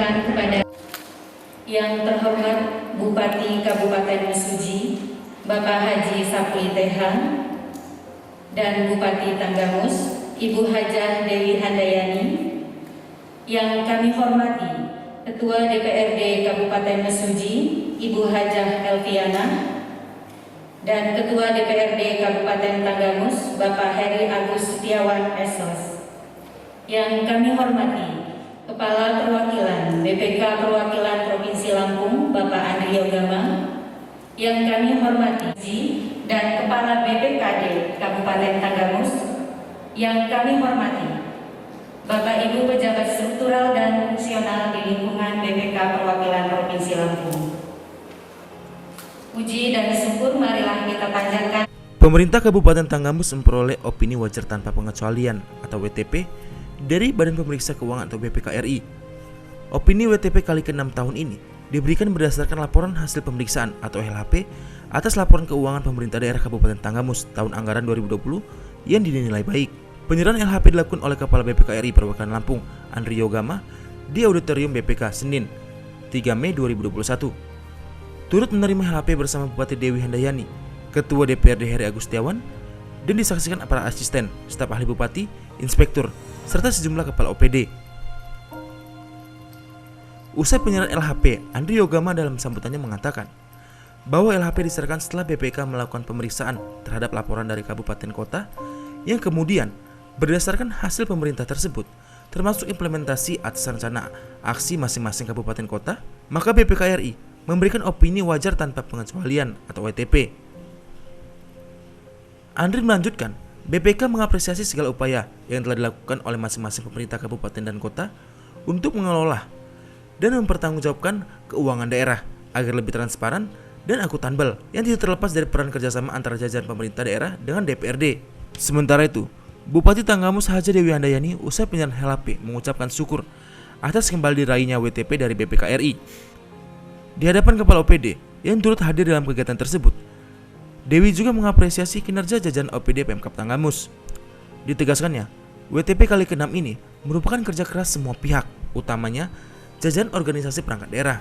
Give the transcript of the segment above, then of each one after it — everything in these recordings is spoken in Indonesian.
diajukan kepada yang terhormat Bupati Kabupaten Mesuji, Bapak Haji Sapri Tehan, dan Bupati Tanggamus, Ibu Hajah Dewi Handayani, yang kami hormati Ketua DPRD Kabupaten Mesuji, Ibu Hajah Elviana, dan Ketua DPRD Kabupaten Tanggamus, Bapak Heri Agus Setiawan SOS. Yang kami hormati Kepala Perwakilan BPK Perwakilan Provinsi Lampung, Bapak Andri Yogama, yang kami hormati, dan Kepala BPKD Kabupaten Tanggamus, yang kami hormati Bapak Ibu Pejabat Struktural dan Fungsional di lingkungan BPK Perwakilan Provinsi Lampung. Puji dan syukur marilah kita panjatkan. Pemerintah Kabupaten Tanggamus memperoleh opini wajar tanpa pengecualian atau WTP dari Badan Pemeriksa Keuangan atau BPK RI. Opini WTP kali ke-6 tahun ini diberikan berdasarkan laporan hasil pemeriksaan atau LHP atas laporan keuangan pemerintah daerah Kabupaten Tanggamus tahun anggaran 2020 yang dinilai baik. Penyerahan LHP dilakukan oleh Kepala BPK RI Perwakilan Lampung, Andri Yogama, di Auditorium BPK Senin, 3 Mei 2021. Turut menerima LHP bersama Bupati Dewi Handayani, Ketua DPRD Heri Agus Setiawan, dan disaksikan para asisten, staf ahli Bupati, inspektur, serta sejumlah kepala OPD. Usai penyerahan LHP, Andri Yogama dalam sambutannya mengatakan bahwa LHP diserahkan setelah BPK melakukan pemeriksaan terhadap laporan dari kabupaten kota yang kemudian berdasarkan hasil pemerintah tersebut, termasuk implementasi atas rencana aksi masing-masing kabupaten kota, maka BPK RI memberikan opini wajar tanpa pengecualian atau WTP. Andri melanjutkan, BPK mengapresiasi segala upaya yang telah dilakukan oleh masing-masing pemerintah kabupaten dan kota untuk mengelola dan mempertanggungjawabkan keuangan daerah agar lebih transparan dan akuntabel yang tidak terlepas dari peran kerjasama antara jajaran pemerintah daerah dengan DPRD. Sementara itu, Bupati Tanggamus Hajah Dewi Handayani usai penyerahan LHP mengucapkan syukur atas kembali diraihnya WTP dari BPK RI. Di hadapan Kepala OPD yang turut hadir dalam kegiatan tersebut, Dewi juga mengapresiasi kinerja jajaran OPD Pemkab Tanggamus. Ditegaskannya, WTP kali ke-6 ini merupakan kerja keras semua pihak, utamanya jajaran organisasi perangkat daerah.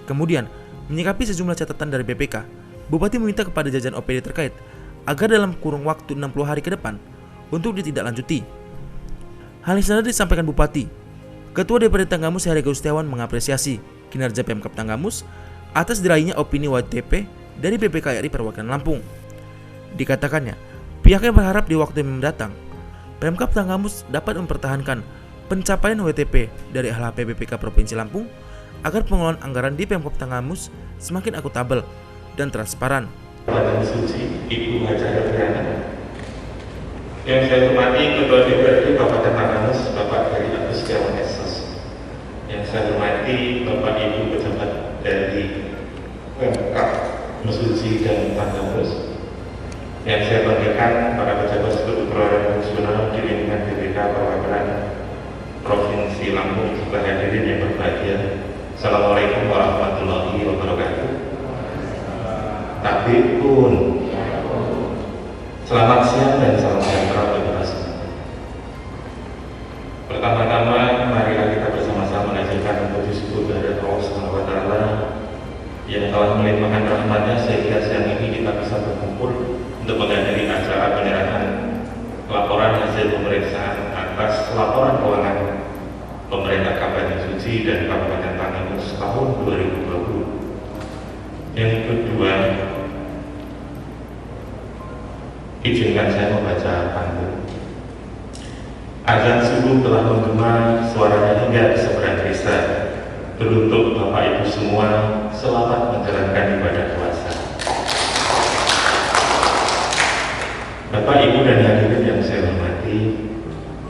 Kemudian, menyikapi sejumlah catatan dari BPK, Bupati meminta kepada jajaran OPD terkait agar dalam kurun waktu 60 hari ke depan untuk ditindaklanjuti. Hal yang senada disampaikan Bupati. Ketua DPRD Tanggamus Heri Agus Setiawan mengapresiasi kinerja Pemkab Tanggamus atas diraihnya opini WTP dari BPK RI Perwakilan Lampung. Dikatakannya, pihaknya berharap di waktu yang mendatang, Pemkab Tanggamus dapat mempertahankan pencapaian WTP dari LHP BPK Provinsi Lampung agar pengelolaan anggaran di Pemkab Tanggamus semakin akuntabel dan transparan. Bapak Suci, Ibu Hajah Elviana, yang saya hormati Ketua DPRD Kabupaten Tanggamus, Bapak Heri Agus Setiawan SOS, yang saya hormati Bapak Ibu pejabat dari Pemkab Mesuji dan Tanggamus, yang saya banggakan para pejabat struktural dan fungsional di lingkungan BPK Perwakilan Provinsi Lampung, juga hadirin yang berbahagia. Assalamualaikum warahmatullahi wabarakatuh. Takbir pun. Selamat siang dan salam sejahtera bagi kita semua. Pertama-tama, marilah kita bersama-sama mengajarkan puji syukur kehadirat Allah Subhanahu wa Ta'ala yang telah melimpahkan rahmatnya sehingga siang ini kita bisa berkumpul untuk menghadiri acara penyerahan laporan hasil pemeriksaan atas laporan keuangan pemerintah Kabupaten Suci dan Kabupaten Tanggamus tahun 2020. Yang kedua, izinkan saya membaca pantun. Azan subuh telah menggema, suaranya hingga ke seberang desa. Beruntuk Bapak Ibu semua, selamat menjalankan ibadah puasa. Bapak Ibu dan hadirin yang saya hormati,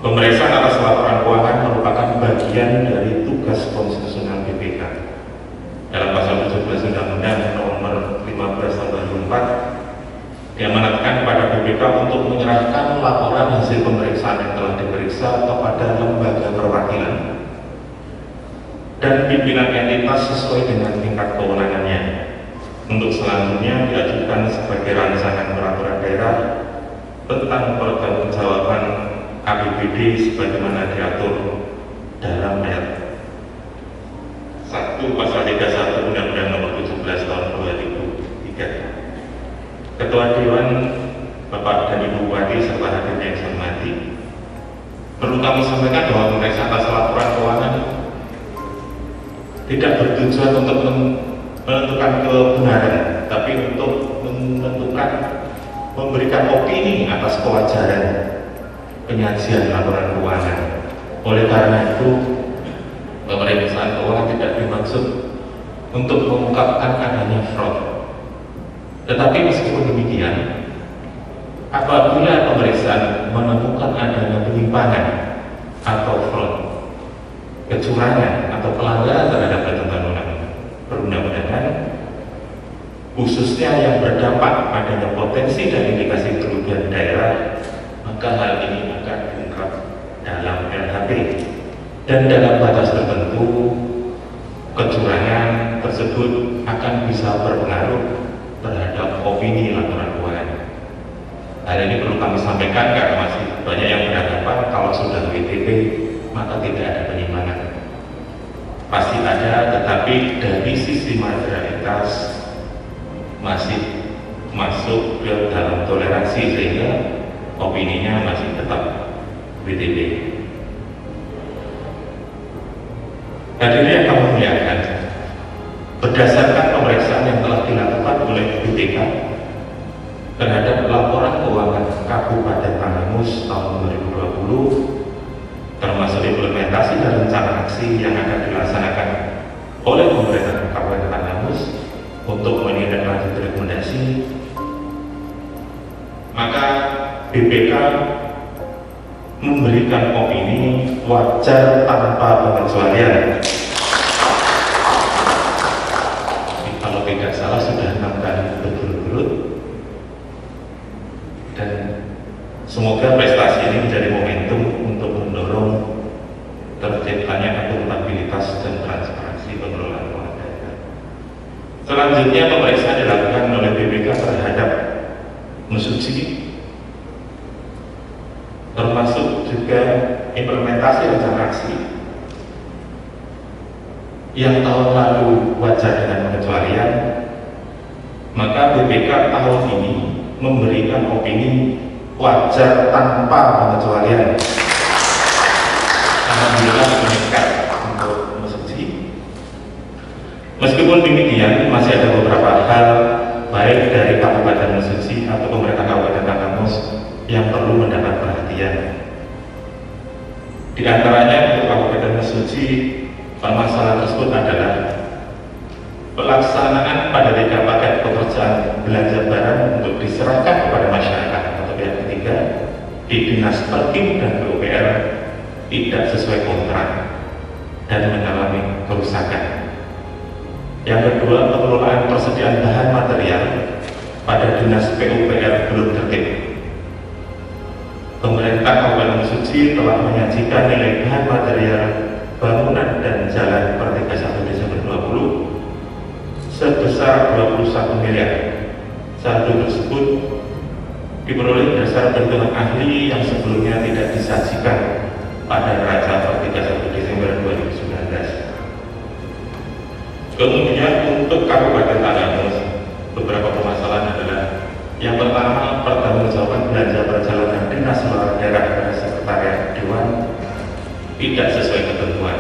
pemeriksaan atas laporan keuangan merupakan bagian dari tugas konstitusional BPK. Dalam pasal 17 Undang-Undang Nomor 15 Tahun 2004 diamanatkan kepada BPK untuk menyerahkan laporan hasil pemeriksaan yang telah diperiksa kepada lembaga perwakilan dan pimpinan entitas sesuai dengan tingkat kewenangannya. Untuk selanjutnya diajukan sebagai rancangan peraturan daerah tentang pertanggungjawaban APBD sebagaimana diatur dalam ayat Ketua Dewan, Bapak dan Ibu Bupati serta hadirin yang saya hormati, perlu kami sampaikan bahwa pemeriksaan atas laporan keuangan tidak bertujuan untuk menentukan kebenaran, tapi untuk memberikan opini atas kewajaran penyajian laporan keuangan. Oleh karena itu, pemeriksaan keuangan tidak dimaksud untuk mengungkapkan adanya fraud. Tetapi meskipun demikian, apabila pemeriksaan menemukan adanya penyimpangan atau fraud, kecurangan atau pelanggaran terhadap ketentuan perundang-undangan, khususnya yang berdampak adanya potensi dan indikasi kerugian daerah, maka hal ini akan diungkap dalam LHP, dan dalam batas tertentu kecurangan tersebut akan bisa berpengaruh terhadap opini laporan keuangan. Hal ini perlu kami sampaikan karena masih banyak yang beranggapan kalau sudah WTP maka tidak ada penyimpangan. Pasti ada, tetapi dari sisi materialitas masih masuk ke dalam toleransi sehingga opininya masih tetap WTP. Hadirin yang kami muliakan, berdasarkan pemeriksaan yang telah dilakukan oleh BPK terhadap laporan keuangan Kabupaten Tanggamus tahun 2020, termasuk implementasi dan rencana aksi yang akan dilaksanakan oleh pemerintah Kabupaten Tanggamus untuk menindaklanjuti rekomendasi, maka BPK memberikan opini wajar tanpa pengecualian. Kalau tidak salah sudah 6 kali berturut-turut, dan semoga prestasi ini menjadi momentum untuk mendorong terciptanya akuntabilitas dan transparansi pengelolaan keuangan daerah. Selanjutnya, pemeriksaan dilakukan oleh BPK terhadap Mesuji, termasuk juga implementasi rencana aksi yang tahun lalu wajar dengan pengecualian, maka BPK tahun ini memberikan opini wajar tanpa pengecualian. Alhamdulillah meningkat untuk Mesuji. Meskipun demikian, masih ada beberapa hal baik dari Kabupaten Mesuji atau pemerintah Kabupaten Tanggamus yang perlu mendapat perhatian. Di antaranya untuk Kabupaten Mesuji, permasalahan tersebut adalah pelaksanaan pada 3 paket pekerjaan belanja barang untuk diserahkan kepada masyarakat atau pihak ketiga di Dinas Perkim dan PUPR tidak sesuai kontrak dan mengalami kerusakan. Yang kedua, pengelolaan persediaan bahan material pada Dinas PUPR belum tertib. Pemerintah Kabupaten Mesuji telah menyajikan nilai bahan material bangunan dan jalan per 31 Desember 2020 sebesar 21 miliar. Saldo tersebut diperoleh berdasar perhitungan ahli yang sebelumnya tidak disajikan pada neraca per 31 Desember 2019. Kemudian untuk Kabupaten Tanggamus, beberapa permasalahan adalah yang pertama, pertanggungjawaban belanja perjalanan dinas luar daerah pada sekretariat Dewan tidak sesuai ketentuan.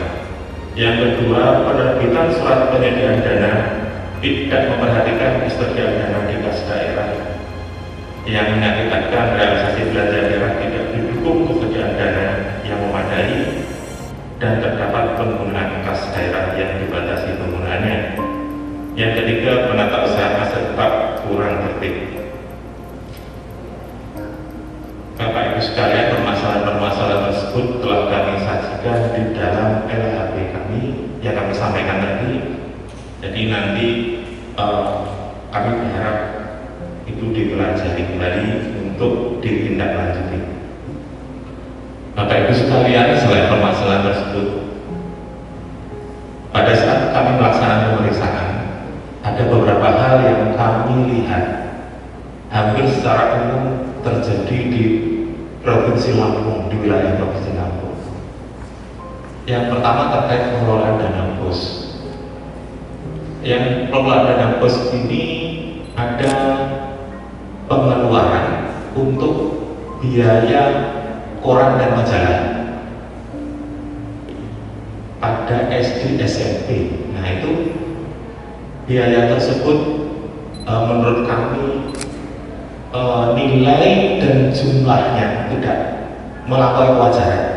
Yang kedua, penerbitan surat penyediaan dana tidak memperhatikan historial dana di kas daerah yang mengakibatkan realisasi belanja daerah tidak didukung kesediaan dana yang memadai dan terdapat penggunaan kas daerah yang dibatasi penggunaannya. Yang ketiga, penata usaha aset tetap kurang tertib. Bapak Ibu sekalian, permasalahan-permasalahan tersebut telah kami sajikan di dalam LHP kami yang kami sampaikan tadi. Jadi nanti kami berharap itu dipelajari kembali untuk ditindaklanjuti. Bapak Ibu sekalian, selain permasalahan tersebut, pada saat kami melaksanakan pemeriksaan, ada beberapa hal yang kami lihat hampir secara umum terjadi di Provinsi Lampung, di wilayah Provinsi Lampung. Yang pertama terkait pengelolaan dana BOS. Yang pengelolaan dana BOS ini ada untuk biaya koran dan majalah pada SD SMP. Nah itu biaya tersebut menurut kami nilai dan jumlahnya tidak melampaui kewajaran.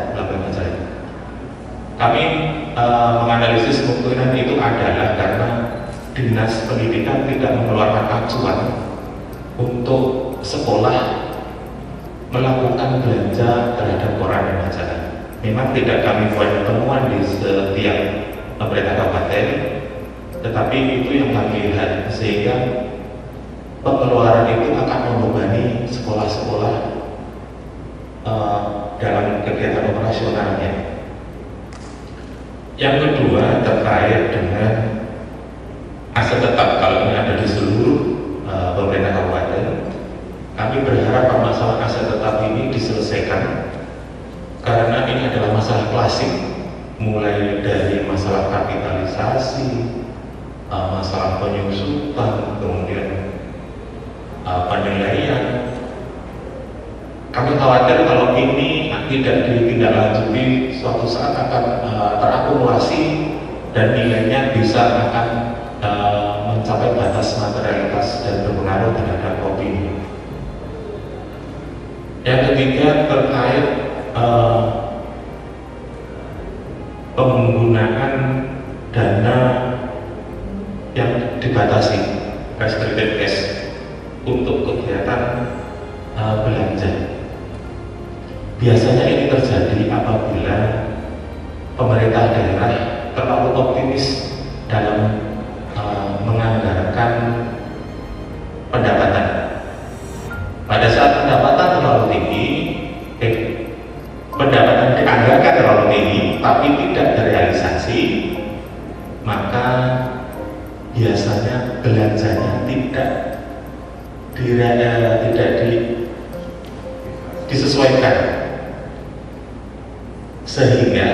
Kami menganalisis kemungkinan itu adalah karena Dinas Pendidikan tidak mengeluarkan acuan untuk sekolah melakukan belanja terhadap koran dan majalah. Memang tidak kami buat temuan di setiap pemerintah kabupaten, tetapi itu yang kami lihat, sehingga pengeluaran itu akan membebani sekolah-sekolah dalam kegiatan operasionalnya. Yang kedua terkait dengan aset tetap, kalau ini ada di seluruh pemerintah kabupaten, kami berharap masalah aset tetap ini diselesaikan karena ini adalah masalah klasik, mulai dari masalah kapitalisasi, masalah penyusutan, kemudian penilaian. Kami khawatir kalau ini tidak ditindaklanjuti, suatu saat akan terakumulasi dan nilainya bisa akan mencapai batas materialitas dan berpengaruh terhadap opini. Yang ketiga terkait penggunaan dana yang dibatasi, restricted cash, untuk kegiatan belanja. Biasanya ini terjadi apabila pemerintah daerah terlalu optimis dalam menganggarkan pendapatan. Pada saat pendapatan terlalu tinggi, pendapatan dianggarkan terlalu tinggi tapi tidak terrealisasi, maka biasanya belanjanya tidak disesuaikan, sehingga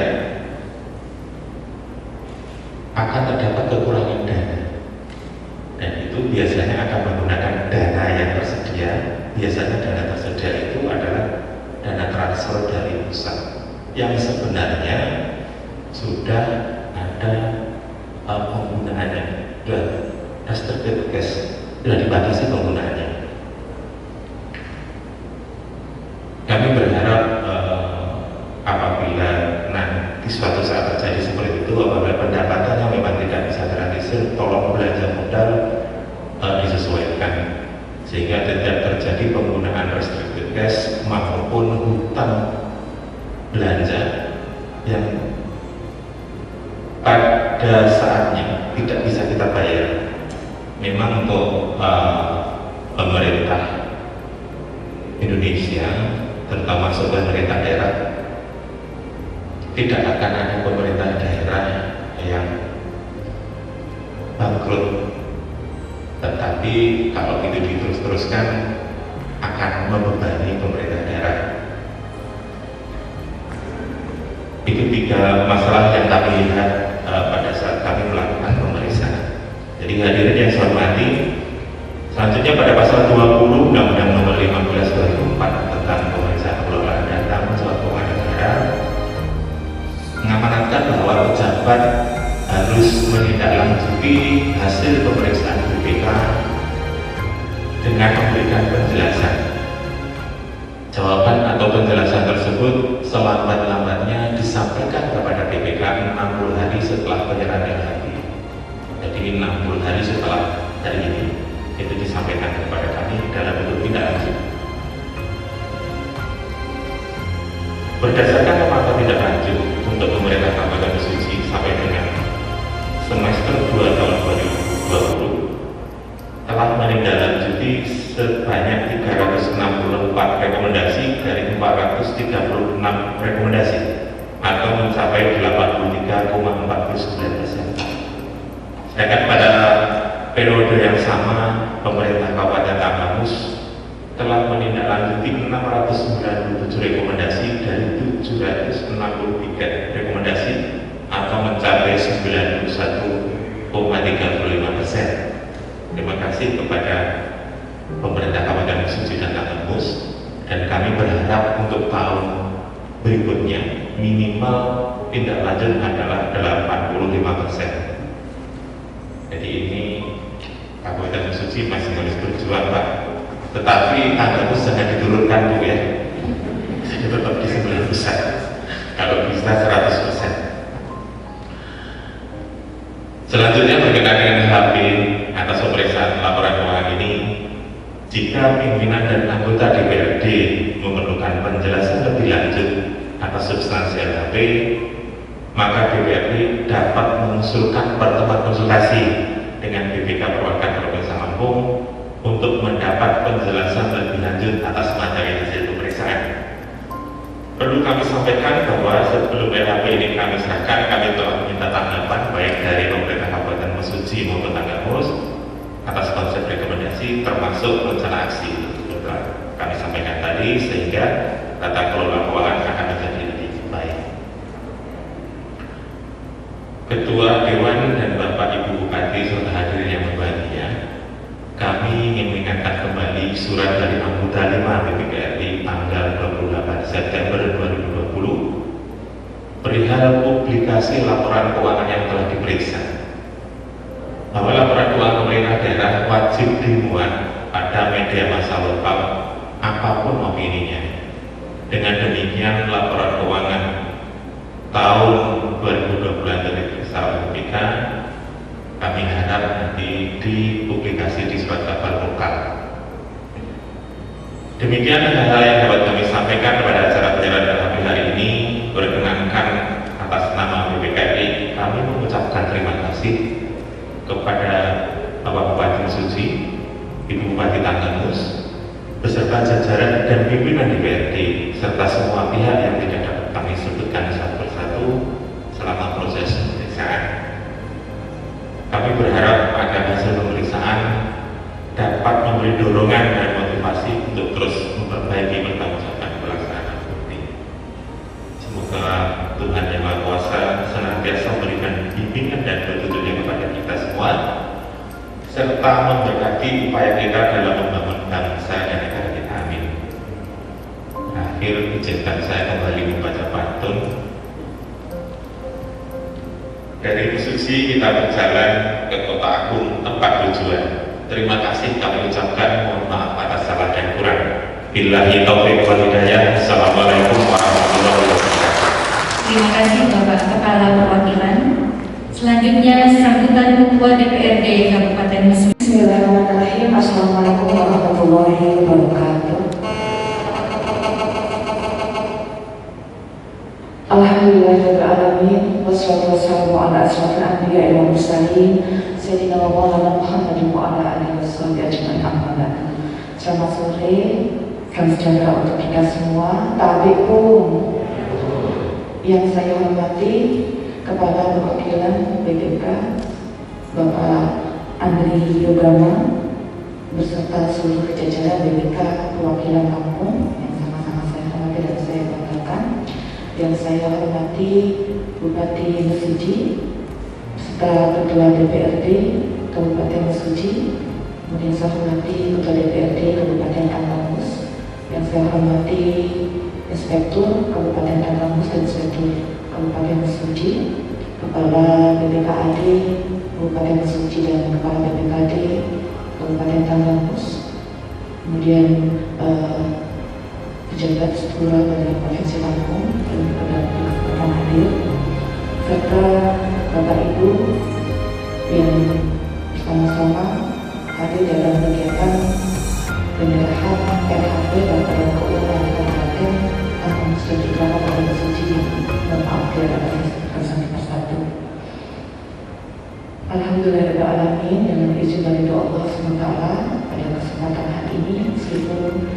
akan terdapat kekurangan dana, dan itu biasanya akan menggunakan dana yang tersedia. Biasanya dana tersedia itu adalah dana transfer dari pusat yang sebenarnya sudah ada penggunaannya, dan restricted cash sudah dibatasi penggunaannya. Kami berharap apabila nanti suatu saat terjadi seperti itu, apabila pendapatannya memang tidak bisa terrealisir, tolong belanja modal disesuaikan sehingga tidak terjadi penggunaan restricted cash maupun hutang belanja yang pada saatnya tidak bisa kita bayar. Memang untuk pemerintah Indonesia, terutama pemerintah daerah, tidak akan ada pemerintah daerah yang bangkrut, tetapi kalau itu diterus-teruskan akan membebani pemerintah daerah. Itu tiga masalah yang kami lihat pada saat kami melakukan pemeriksaan. Jadi hadirin yang saya hormati, selanjutnya pada pasal 20 Undang-Undang Nomor 15 2004 tentang pemeriksaan pengelolaan dan tanggung jawab keuangan negara mengamanatkan bahwa pejabat harus menindaklanjuti hasil pemeriksaan BPK dengan memberikan penjelasan. Jawaban atau penjelasan tersebut selambat-lambatnya disampaikan kepada BPK 60 hari setelah penyerahan LHP. Jadi 60 hari setelah hari ini itu disampaikan kepada kami dalam bentuk tindak lanjut. Berdasarkan pemantauan tindak lanjut untuk pemerintah Kabupaten Mesuji sampai dengan semester 2 tahun 2020 telah menindaklanjuti sebanyak 364 rekomendasi dari 436 rekomendasi atau mencapai 83,49%. Sedangkan pada periode yang sama, pemerintah Kabupaten Tanggamus telah menindaklanjuti 697 rekomendasi dari 763 rekomendasi atau mencapai 91,35%. Terima kasih kepada pemerintah Kabupaten Mesuji dan Tanggamus Dan kami berharap untuk tahun berikutnya minimal tindak lanjut adalah 85%. Jadi ini Kabupaten Mesuji masih harus berjuang, Pak. Tetapi tanggamu jangan diturunkan, Bu, ya. Saya tetap di 9%. Kalau bisa 100%. Selanjutnya berkenaan dengan HP atas pemeriksaan laporan keuangan ini, jika pimpinan dan anggota DPRD memerlukan penjelasan lebih lanjut atas substansi LHP, maka DPRD dapat mengusulkan pertemuan konsultasi dengan BPK Perwakilan Provinsi Lampung untuk mendapat penjelasan lebih lanjut atas materi hasil pemeriksaan. Perlu kami sampaikan bahwa sebelum LHP ini kami serahkan, kami telah meminta tanggapan baik dari pemerintah Kabupaten Mesuji maupun Tanggamus atas konsep rekomendasi termasuk rencana aksi kami sampaikan tadi, sehingga tata kelola keuangan akan menjadi lebih baik. Ketua Dewan dan Bapak Ibu Bupati serta hadirin yang berbahagia, kami ingin mengingatkan kembali surat dari anggota 5 BPKRI tanggal 28 September 2020 perihal publikasi laporan keuangan yang telah diperiksa, bahwa laporan keuangan pemerintah daerah wajib dimuat pada media massa lokal apapun opininya. Dengan demikian laporan keuangan tahun 2020 dari diperiksa oleh BPK, kami harap nanti dipublikasi di surat kabar lokal. Demikian hal-hal yang dapat kami sampaikan pada acara penyerahan LHP hari ini. Berkenankan atas nama BPKRI, kami mengucapkan terima kasih kepada Bapak Bupati Mesuji, Ibu Bupati Tanggamus, beserta jajaran dan pimpinan DPRD, serta semua pihak yang tidak dapat kami sebutkan satu persatu selama proses pemeriksaan. Kami berharap agar hasil pemeriksaan dapat memberi dorongan dan motivasi untuk terus memperbaiki pertanggungjawaban pelaksanaan bukti. Semoga Tuhan Yang Maha Kuasa senantiasa memberikan bimbingan dan petunjuknya kepada kita semua, serta memberkati upaya kita dalam membangun bangsa dan negara kita. Amin. Akhir, izinkan saya kembali membaca pantun. Dari Mesuji kita berjalan ke Kota Agung tempat tujuan. Terima kasih kami ucapkan, mohon maaf atas salah dan kurang. Billahi taufiq wal hidayah. Assalamualaikum warahmatullahi wabarakatuh. Terima kasih Bapak Kepala Perwakilan. Selanjutnya sambutan Ketua DPRD Kabupaten Mesuji. Bismillahirrahmanirrahim. Assalamualaikum warahmatullahi wabarakatuh. Alhamdulillahirrahmanirrahim. Wassalatu wassalamu ala asrofil anbiya'i wal mursalin Sayyidina wa maulana Muhammadin wa ala alihi washabihi ajmain, amma ba'du. Selamat sore, salam sejahtera untuk kita semua. Tabi'un. Yang saya hormati Kepala Perwakilan BPK Bapak Andri Yogama beserta seluruh jajaran BPK Perwakilan Lampung yang sama-sama saya hormati dan saya banggakan. Yang saya hormati Bupati Mesuji beserta Ketua DPRD Kabupaten Mesuji, kemudian saya hormati Ketua DPRD Kabupaten Tanggamus, yang saya hormati Inspektur Kabupaten Tanggamus dan Inspektur Kabupaten Mesuji, Kepala BPKAD Kabupaten Mesuji dan Kepala BPKAD Kabupaten Tanggamus, kemudian pejabat struktural dari Provinsi Lampung dan kesempatan hadir, serta Bapak Ibu yang bersama-sama hadir dalam kegiatan penyerahan LHP Badan Keuangan Kabupaten Tanggamus dan juga Kabupaten Mesuji yang mengupdate atas satu persatu. Alhamdulillahirrahmanirrahim, dengan izin dari Allah SWT pada kesempatan hari ini, meskipun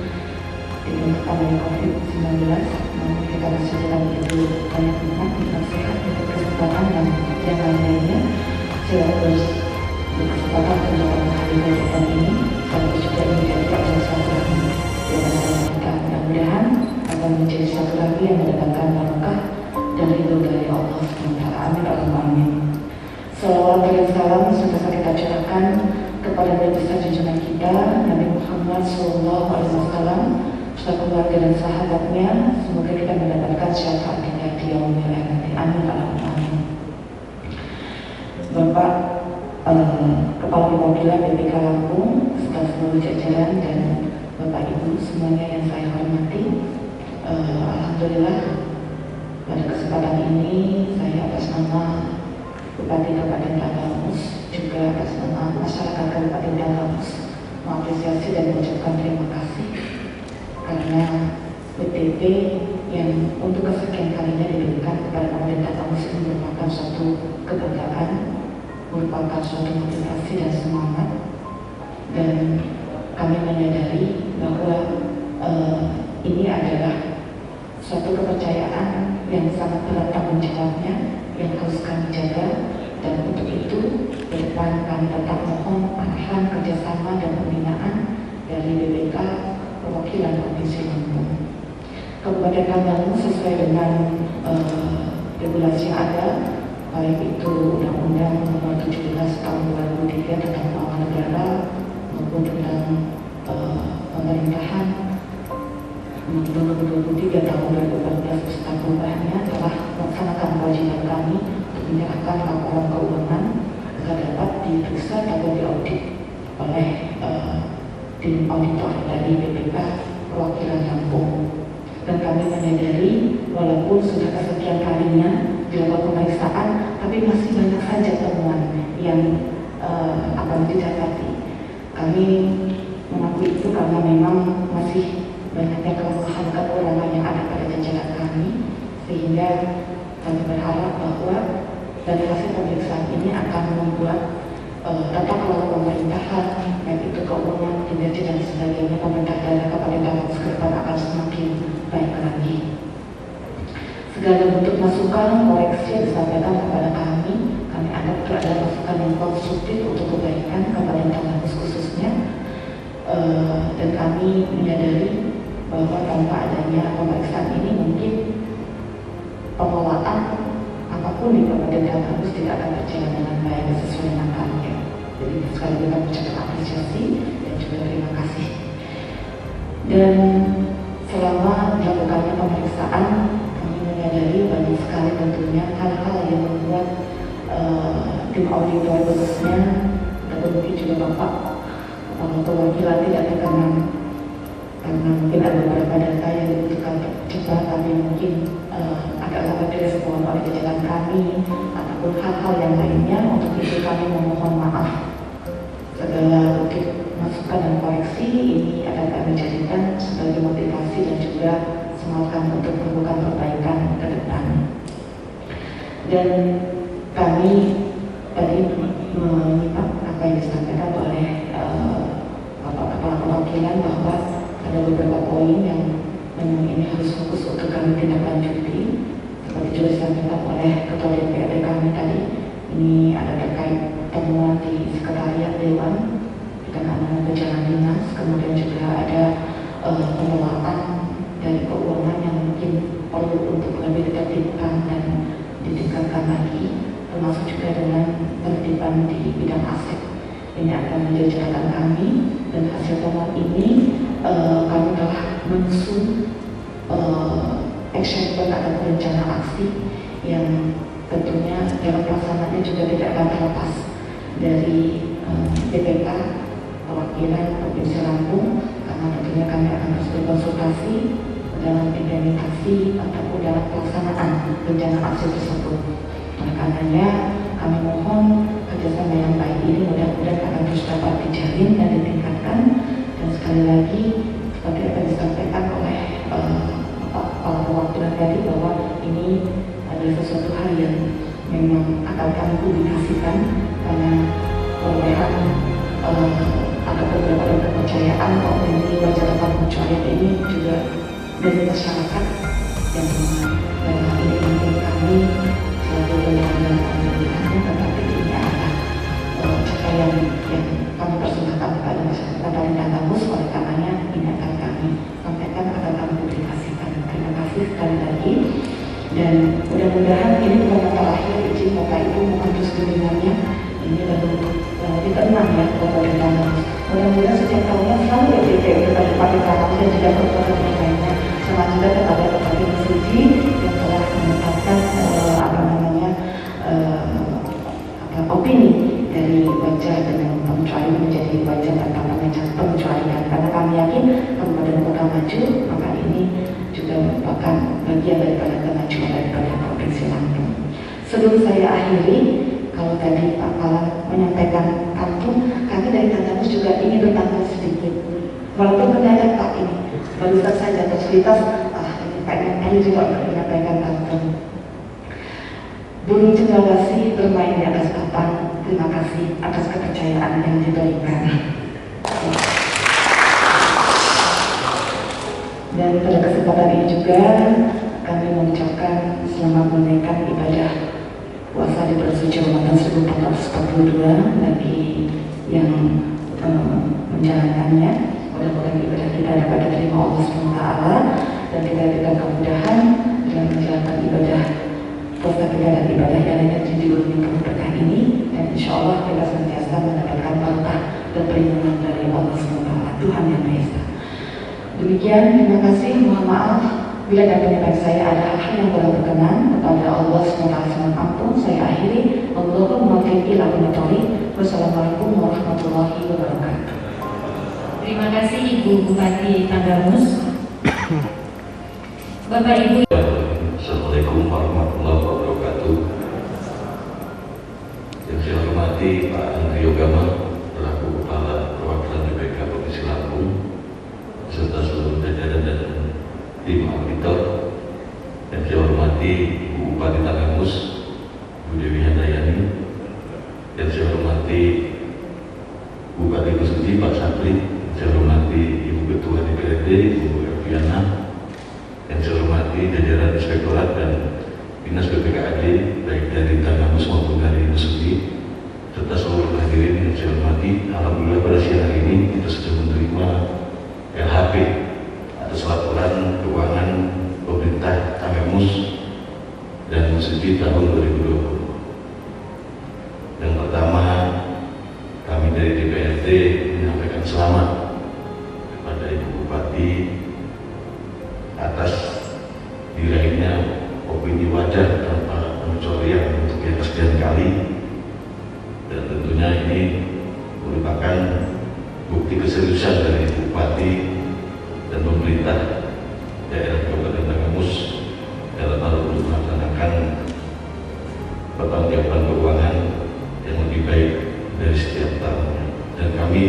di tengah pandemi COVID-19, namun kita masih dalam hidup banyak umat dengan sehat, dengan kesempatan dan yang lain-lainnya. Saya berkesempatan untuk menghadiri kegiatan ini, sekaligus juga ini menjadi ajang silaturahmi di antara kita. Mudah-mudahan akan menjadi silaturahmi yang mendatangkan barokah dan ridho dari Allah SWT. Amin Allahumma amin. Salawat dan salam sudah kita curahkan kepada Nabi besar junjungan kita Nabi Muhammad SAW serta keluarga dan sahabatnya. Semoga kita mendapatkan syafaat di yaumil akhir. Amin Allahumma amin. Bapak Kepala Perwakilan BPK Lampung, serta seluruh jajaran dan Bapak Ibu semuanya yang saya hormati, alhamdulillah pada kesempatan ini saya atas nama Bupati Kabupaten Tanggamus, juga atas nama masyarakat Kabupaten Tanggamus mengapresiasi dan mengucapkan terima kasih karena BTP yang untuk kesekian kalinya diberikan kepada pemerintah Tanggamus ini merupakan suatu kebanggaan, merupakan suatu motivasi dan semangat, dan kami menyadari bahwa ini adalah suatu kepercayaan yang sangat berat tanggung jawabnya yang harus kami jaga, dan untuk itu ke depan kami tetap mohon arahan kerjasama dan pembinaan dari BPK Perwakilan Provinsi Lampung. Kabupaten Tanggamus sesuai dengan regulasi yang ada, baik itu Undang-Undang Nomor 17 Tahun 2003 tentang Keuangan Negara maupun tentang pemerintahan Nomor 23 Tahun 2014 beserta perubahannya, telah melaksanakan kewajiban kami untuk menyerahkan laporan keuangan agar dapat diperiksa atau diaudit oleh tim auditor dari BPK Perwakilan Lampung. Dan kami menyadari walaupun sudah kesekian kalinya dilakukan pemeriksaan, tapi masih banyak saja temuan yang akan didapati. Kami mengakui itu karena memang masih banyaknya kelemahan kekurangan yang ada pada jajaran kami, sehingga kami berharap bahwa dari hasil pemeriksaan ini akan membuat tata kelola pemerintahan, baik itu keuangan, kinerja dan sebagainya pemerintah daerah Kabupaten Tanggamus ke depan akan semakin baik lagi. Segala bentuk masukan, koreksi yang disampaikan kepada kami anggap itu adalah masukan yang konstruktif untuk kebaikan Kabupaten Tanggamus khususnya, dan kami menyadari bahwa tanpa adanya pemeriksaan ini mungkin pengelolaan apapun di Kabupaten Tanggamus tidak akan berjalan dengan baik sesuai dengan target. Jadi sekali lagi kami ucapkan apresiasi dan juga terima kasih. Dan selama dilakukannya pemeriksaan, kami menyadari banyak sekali tentunya hal-hal yang membuat tim auditor khususnya ataupun mungkin juga Bapak perwakilan tidak terkenal, karena mungkin ada beberapa data yang dibutuhkan cepat, tapi mungkin agak lambat direspon oleh jajaran kami ataupun hal-hal yang lainnya. Untuk itu kami memohon maaf. Segala bentuk masukan dan koreksi ini akan kami jadikan sebagai motivasi dan juga semangat untuk melakukan perbaikan ke depan. Dan kami tadi menyimak apa yang disampaikan oleh Bapak Kepala Perwakilan bahwa ada beberapa poin yang memang ini harus fokus untuk kami tindak lanjuti, seperti juga disampaikan oleh Ketua DPRD kami tadi. Ini ada terkait temuan di Sekretariat Dewan dengan amanah berjalan dinas, kemudian juga ada pengelolaan dari keuangan yang mungkin perlu untuk lebih ditertibkan dan ditingkatkan lagi, termasuk juga dengan penertiban di bidang aset. Ini akan menjadi catatan kami, dan hasil temuan ini kami telah menyusun action plan atau rencana aksi yang tentunya dalam pelaksanaannya juga tidak akan terlepas dari BPK Perwakilan Provinsi Lampung, karena tentunya kami akan terus berkonsultasi dalam implementasi ataupun dalam pelaksanaan rencana aksi tersebut. Oleh karenanya kami mohon kerjasama yang baik ini mudah-mudahan akan terus dapat dijalin dan ditingkatkan. Dan sekali lagi seperti apa yang disampaikan oleh Bapak Kepala Perwakilan tadi, bahwa ini adalah sesuatu hal yang memang akan kami publikasikan, karena perolehan ada beberapa kepercayaan bahwa ini wajah tempat pencarian ini juga dari masyarakat yang dalam hal ini mungkin kami selalu berjalan pemilihannya, tetapi ini adalah capaian yang kami persembahkan kepada masyarakat Kabupaten Tanggamus. Oleh karenanya ini akan kami sampaikan, akan kami publikasikan. Terima kasih sekali lagi, dan mudah-mudahan ini bukan yang terakhir. Izin Bapak Ibu mohon terus dukungannya. Ini baru kita enam ya Kabupaten Tanggamus. Mudah-mudahan setiap tahunnya selalu ya BPK Kabupaten Tanggamus dan juga tidak berkurang nilainya. Selamat juga kepada Bapak Ibu Suji yang telah menetapkan opini dari wajah dengan pengecualian menjadi wajah tanpa pengecualian, karena kami yakin Kabupaten Kota maju, maka ini juga merupakan bagian daripada kemajuan daripada Provinsi Lampung. Sebelum saya akhiri, kalau tadi Pak Kala menyampaikan pantun, kami dari Tanggamus juga ingin bertambah sedikit. Walaupun mendadak Pak ini, baru saja fasilitas, ini juga menyampaikan pantun. Burung cendrawasih bermain di atas papan, terima kasih atas kepercayaan yang diberikan. Dan pada kesempatan ini juga kami mengucapkan selamat menunaikan ibadah puasa di bulan suci Ramadan 1442 bagi yang menjalankannya. Mudah-mudahan ibadah kita dapat diterima Allah SWT dan kita diberikan kemudahan dalam menjalankan ibadah puasa kita dan ibadah yang lainnya di bulan yang penuh berkah ini, dan insya Allah kita senantiasa mendapatkan berkah dan perlindungan dari Allah SWT, Tuhan Yang Maha Esa. Demikian, terima kasih, mohon maaf bila dalam penyampaian saya ada hal-hal yang kurang berkenan, kepada Allah SWT mohon ampun. Saya akhiri. Allahumma muwaffiq ila aqwamit thoriq. Wassalamualaikum warahmatullahi wabarakatuh. Terima kasih Ibu Bupati Tanggamus. Bapak Ibu. Assalamualaikum warahmatullahi wabarakatuh. Yang saya hormati Pak Andri Yogama, selaku Kepala Perwakilan BPK Provinsi Lampung, beserta seluruh jajaran dan tim auditor. Yang saya hormati Ibu Bupati Tanggamus, Bu Dewi Handayani. Yang saya hormati Bupati Suji, Pak Sapri. Yang saya hormati Ibu Ketua DPRD, Ibu Elviana. Yang saya hormati jajaran Inspektorat dan Dinas BPKAD, baik dari Tanggamus maupun dari Suji, serta seluruh hadirin yang saya hormati. Alhamdulillah pada siang hari ini kita sudah menerima LHP atas laporan keuangan pemerintah Tanggamus dan Suji tahun 2020. Yang pertama, kami dari DPRD menyampaikan selamat kepada Ibu Bupati atas diraihnya opini wajar tanpa pengecualian untuk yang kesekian kali, dan tentunya ini merupakan bukti keseriusan dari Bupati dan pemerintah daerah Kabupaten Tanggamus dalam hal untuk melaksanakan pertanggungjawaban keuangan yang lebih baik dari setiap tahunnya. Dan kami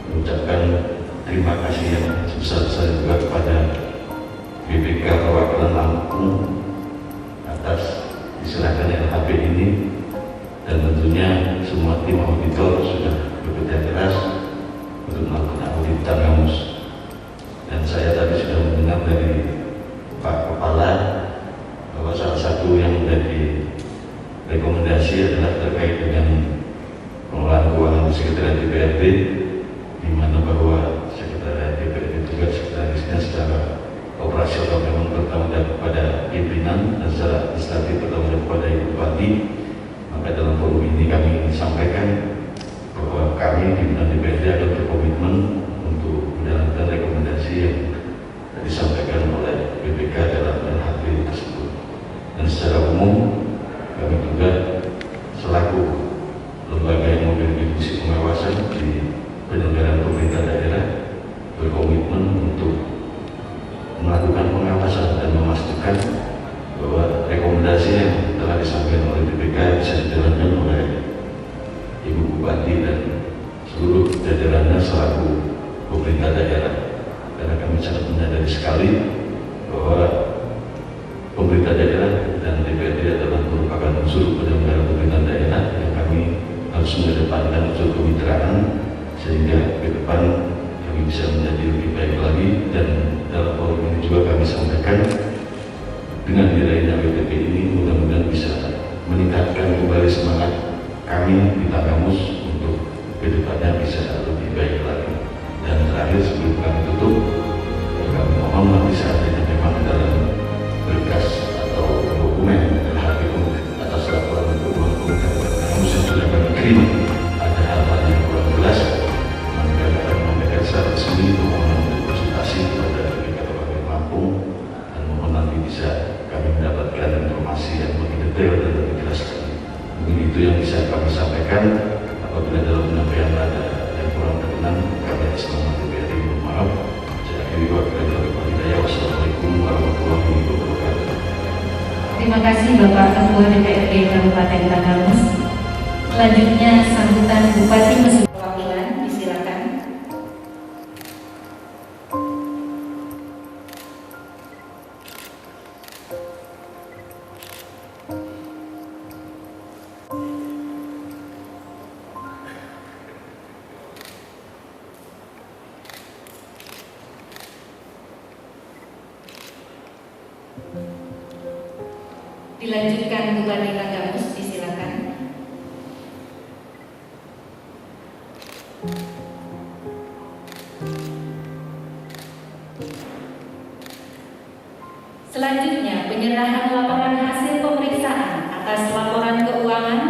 mengucapkan terima kasih yang sebesar-besarnya juga kepada BPK Perwakilan Lampung atas diserahkan LHP ini, dan tentunya semua tim auditor sudah bekerja keras untuk melakukan audit Tanggamus. Dan saya tadi sudah mendengar dari Pak Kepala bahwa salah satu yang menjadi rekomendasi adalah terkait dengan pengelolaan keuangan Sekretariat DPRD, di mana bahwa Sekretariat DPRD juga sekretarisnya secara operasional memang bertanggung jawab kepada pimpinan dan secara administratif bertanggung jawab kepada Ibu Bupati. Maka dalam forum ini kami sampaikan bahwa kami pimpinan DPRD akan berkomitmen untuk menjalankan rekomendasi yang disampaikan oleh BPK dalam LHP tersebut. Dan secara umum kami juga selaku lembaga yang memiliki fungsi pengawasan di penyelenggaraan pemerintah daerah berkomitmen untuk melakukan pengawasan dan memastikan bahwa rekomendasi yang telah disampaikan oleh BPK bisa dijalankan oleh Ibu Bupati dan seluruh jajarannya selaku pemerintah daerah. Karena kami sangat menyadari sekali bahwa pemerintah daerah dan DPRD adalah merupakan unsur penyelenggara pemerintah daerah yang kami harus mengedepankan unsur kemitraan, sehingga ke depan kami bisa menjadi lebih baik lagi. Dan dalam forum ini juga kami sampaikan dengan diraihnya WTP ini mudah-mudahan bisa meningkatkan kembali semangat kami di Tanggamus untuk ke depannya bisa lebih baik lagi. Dan terakhir sebelum kami tutup, kami mohon nanti seandainya memang dalam berkas atau dokumen LHP atas laporan keuangan pemerintah Tanggamus yang sudah kami terima ada hal-hal yang kurang jelas, maka kami akan menyampaikan secara resmi permohonan konsultasi kepada Terima kasih Bapak Ketua DPRD Kabupaten Tanggamus. Selanjutnya sambutan Bupati Mesuji. Perwakilan, disilakan. Dilanjutkan Bupati Tanggamus, disilakan. Selanjutnya penyerahan laporan hasil pemeriksaan atas laporan keuangan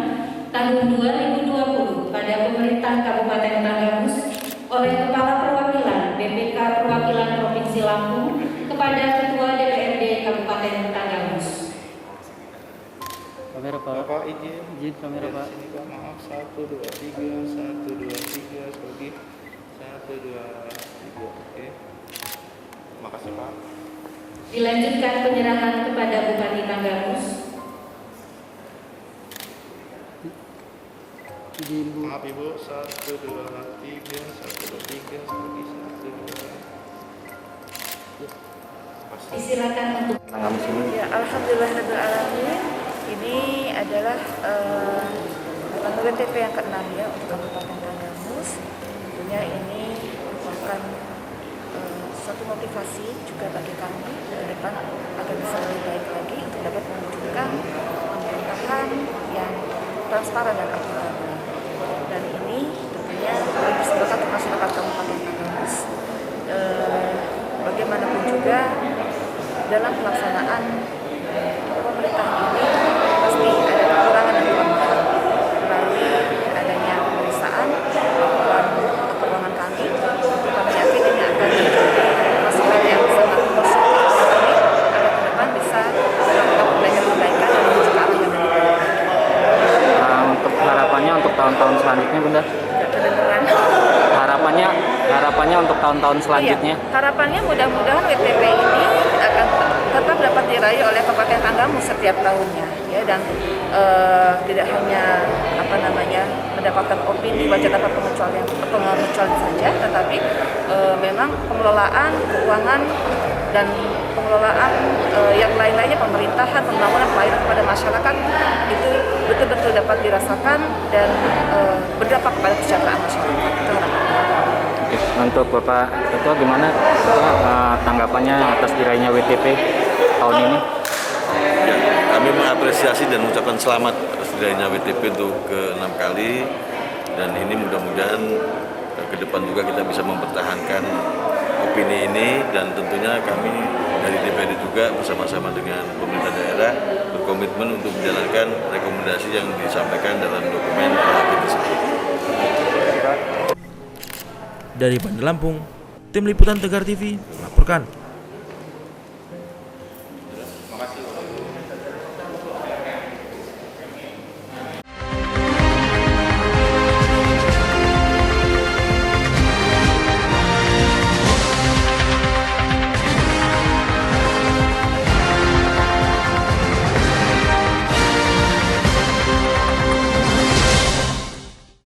tahun 2020 pada pemerintah Kabupaten Tanggamus oleh Kepala Perwakilan BPK Perwakilan Provinsi Lampung kepada Ketua DPRD Kabupaten Tanggamus. Kamera Pak. Bapak izin. Izin kamera Pak. Sini Pak, maaf 1 2 3 1 2 3 lagi 1 2 3. Oke. Makasih Pak. Dilanjutkan penyerahan kepada Bupati Tanggamus. Izin Bu. Maaf Ibu 1 2 3 1 2 3 lagi 1 2. Disilakan untuk Ya, alhamdulillahirrahmanirrahim. Ini adalah WTP yang ke-6 ya untuk Kabupaten Tanggamus. Tentunya ini merupakan suatu motivasi juga bagi kami ke depan agar bisa lebih baik lagi untuk dapat mewujudkan pemerintahan yang transparan dan akuntabel. Dan ini tentunya disebutkan untuk masyarakat Kabupaten Tanggamus. Bagaimanapun juga dalam pelaksanaan pemerintahan ini pasti ada kekurangan dan kelemahan. Melalui adanya pemeriksaan laporan keuangan kami, kami yakin ini akan menjadi masukan yang sangat positif bagi kami agar ke depan bisa melakukan perbaikan-perbaikan dan menuju ke arah yang lebih baik. Untuk harapannya untuk tahun-tahun selanjutnya Bunda. Kedengeran. Harapannya untuk tahun-tahun selanjutnya. Iya, harapannya mudah-mudahan WTP ini akan tetap dapat diraih oleh Kabupaten Tanggamus setiap tahunnya, ya, dan tidak hanya mendapatkan opini wajah tanpa pengecualian saja, tetapi memang pengelolaan keuangan dan pengelolaan yang lain-lainnya, pemerintahan, pembangunan, pelayanan kepada masyarakat itu betul-betul dapat dirasakan dan berdampak pada kesejahteraan masyarakat. Itu harapannya. Oke. Untuk Bapak Ketua gimana tanggapannya atas diraihnya WTP tahun ini? Ya, kami mengapresiasi dan mengucapkan selamat atas diraihnya WTP untuk ke-6 kali, dan ini mudah-mudahan ke depan juga kita bisa mempertahankan opini ini, dan tentunya kami dari DPRD juga bersama-sama dengan pemerintah daerah berkomitmen untuk menjalankan rekomendasi yang disampaikan dalam dokumen LHP tersebut. Dari Bandar Lampung, tim liputan Tegar TV melaporkan. Makasih.